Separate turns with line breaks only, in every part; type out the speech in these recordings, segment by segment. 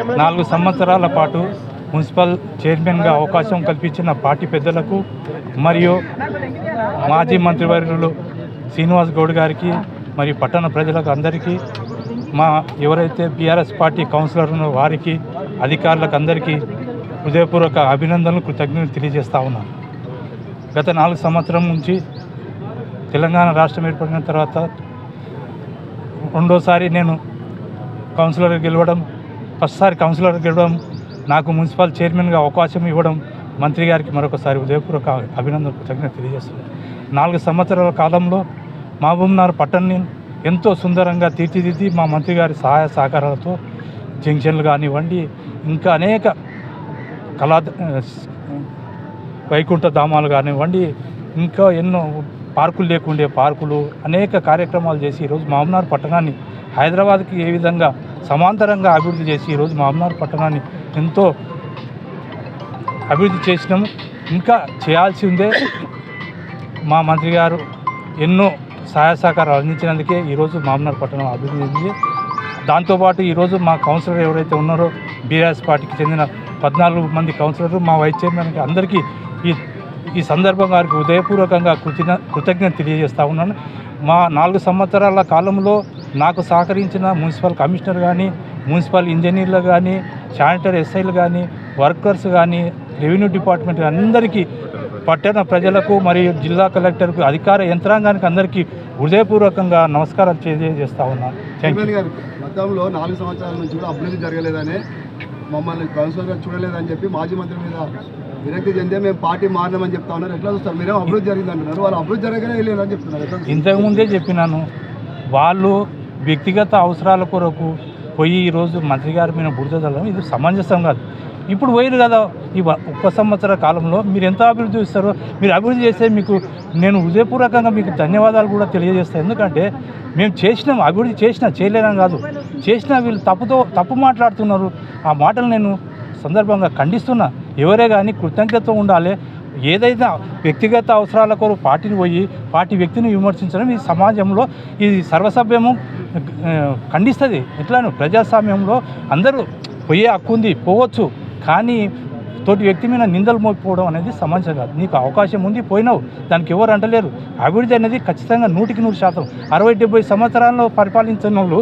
4 సంవత్సరాల పాటు మున్సిపల్ చైర్మన్గా అవకాశం కల్పించిన పార్టీ పెద్దలకు మరియు మాజీ మంత్రివర్యులు శ్రీనివాస్ గౌడ్ గారికి మరియు పట్టణ ప్రజలకు అందరికీ మా ఎవరైతే బీఆర్ఎస్ పార్టీ కౌన్సిలర్ ఉన్నారో వారికి అధికారులకు అందరికీ హృదయపూర్వక అభినందనలు కృతజ్ఞతలు తెలియజేస్తా ఉన్నాను. గత 4 సంవత్సరం నుంచి తెలంగాణ రాష్ట్రం ఏర్పడిన తర్వాత రెండోసారి నేను కౌన్సిలర్ గెలవడం, ఫస్ట్సారి కౌన్సిలర్ గెలవడం, నాకు మున్సిపల్ చైర్మన్గా అవకాశం ఇవ్వడం మంత్రి గారికి మరొకసారి హృదయపూర్వక అభినందనలు కృతజ్ఞతలు తెలియజేస్తున్నాను. 4 సంవత్సరాల కాలంలో మహబూబ్నగర్ పట్టణాన్ని ఎంతో సుందరంగా తీర్చిదిద్ది మా మంత్రి గారి సహాయ సహకారాలతో జంక్షన్లు కానివ్వండి, ఇంకా అనేక వైకుంఠ ధామాలు కానివ్వండి, ఇంకా ఎన్నో పార్కులు లేకుండే పార్కులు, అనేక కార్యక్రమాలు చేసి ఈరోజు మహబూబ్నగర్ పట్టణాన్ని హైదరాబాద్కి ఏ విధంగా సమాంతరంగా అభివృద్ధి చేసి ఈరోజు మహబూబ్నగర్ పట్టణాన్ని ఎంతో అభివృద్ధి చేసినాము. ఇంకా చేయాల్సి ఉందే. మా మంత్రి గారు ఎన్నో సహాయ సహకారాలు అందించినందుకే ఈరోజు మహబూబ్నగర్ పట్టణం అభివృద్ధి చెందింది. దాంతోపాటు ఈరోజు మా కౌన్సిలర్ ఎవరైతే ఉన్నారో బీఆర్ఎస్ పార్టీకి చెందిన 14 మంది కౌన్సిలర్లు, మా వైస్ చైర్మన్కి అందరికీ ఈ సందర్భంగా వారికి హృదయపూర్వకంగా కృతజ్ఞత తెలియజేస్తూ ఉన్నాను. మా 4 సంవత్సరాల కాలంలో నాకు సహకరించిన మున్సిపల్ కమిషనర్ కానీ, మున్సిపల్ ఇంజనీర్లు కానీ, శానిటరీ ఎస్ఐలు కానీ, వర్కర్స్ కానీ, రెవెన్యూ డిపార్ట్మెంట్ అందరికీ, పట్టణ ప్రజలకు మరియు జిల్లా కలెక్టర్కు, అధికార యంత్రాంగానికి అందరికీ హృదయపూర్వకంగా నమస్కారం తెలియజేస్తూ ఉన్నాను.
గతంలో 4 సంవత్సరాల నుంచి కూడా అభివృద్ధి జరగలేదని, మమ్మల్ని కౌన్సిలర్గా చూడలేదని చెప్పి మాజీ మంత్రి మీద విరక్తి చెందే మేము పార్టీ మారినామని చెప్తా ఉన్నారు. ఎట్లా చూస్తారు? మీరేమో అభివృద్ధి జరిగింది అంటున్నారు, వాళ్ళు అభివృద్ధి జరగనే లేదని చెప్తున్నారు.
ఇంతకుముందే చెప్పినాను, వాళ్ళు వ్యక్తిగత అవసరాల కొరకు పోయి ఈరోజు మంత్రి గారి మీద బురద చల్లడం ఇది సమంజసం కాదు. ఇప్పుడు పోయారు కదా, ఈ 1 సంవత్సర కాలంలో మీరు ఎంత అభివృద్ధి ఇస్తారో, మీరు అభివృద్ధి చేస్తే మీకు నేను హృదయపూర్వకంగా మీకు ధన్యవాదాలు కూడా తెలియజేస్తాను. ఎందుకంటే మేము చేసినాం, అభివృద్ధి చేయలేనని కాదు, చేసినా వీళ్ళు తప్పు మాట్లాడుతున్నారు. ఆ మాటలు నేను సందర్భంగా ఖండిస్తున్నా. ఎవరే కానీ కృతజ్ఞత ఉండాలి. ఏదైతే వ్యక్తిగత అవసరాల కొరకు పార్టీని పోయి పార్టీ వ్యక్తిని విమర్శించడం ఈ సమాజంలో ఇది సర్వసభ్యము ఖండిస్తుంది. ఎట్లాను ప్రజాస్వామ్యంలో అందరూ పోయే హక్కు ఉంది, పోవచ్చు. కానీ తోటి వ్యక్తి మీద నిందలు మోపిపోవడం అనేది సమంజసం కాదు. నీకు అవకాశం ఉంది, పోయినావు, దానికి ఎవరు అంటలేరు. అభివృద్ధి అనేది ఖచ్చితంగా 100% 60-70 సంవత్సరాల్లో పరిపాలించిన వాళ్ళు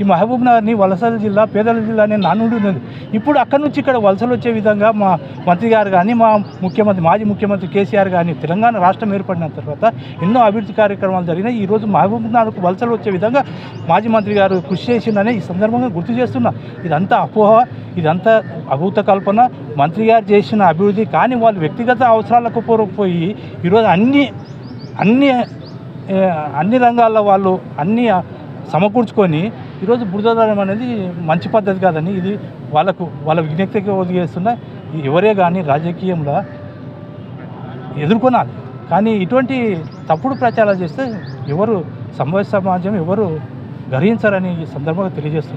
ఈ మహబూబ్నగర్ని వలసల జిల్లా, పేదల జిల్లా అనే నానుడి ఉన్నది. ఇప్పుడు అక్కడి నుంచి ఇక్కడ వలసలు వచ్చే విధంగా మా మంత్రి గారు కానీ, మా మాజీ ముఖ్యమంత్రి కేసీఆర్ కానీ తెలంగాణ రాష్ట్రం ఏర్పడిన తర్వాత ఎన్నో అభివృద్ధి కార్యక్రమాలు జరిగినాయి. ఈరోజు మహబూబ్నగర్కు వలసలు వచ్చే విధంగా మాజీ మంత్రి గారు కృషి చేసిందనే ఈ సందర్భంగా గుర్తు చేస్తున్నా. ఇదంతా అపోహ, ఇదంతా అభూత కల్పన. మంత్రి గారు చేసిన అభివృద్ధి కానీ వాళ్ళు వ్యక్తిగత అవసరాలకు పోయి ఈరోజు అన్ని రంగాల్లో వాళ్ళు అన్నీ సమకూర్చుకొని ఈరోజు బురదడం అనేది మంచి పద్ధతి కాదని ఇది వాళ్ళ విజ్ఞప్తికి వదిలేస్తున్న. ఎవరే కానీ రాజకీయంలో ఎదుర్కొనాలి. కానీ ఇటువంటి తప్పుడు ప్రచారాలు చేస్తే ఎవరు సమాజం ఎవరు గ్రహించారని ఈ సందర్భంగా తెలియజేస్తున్నారు.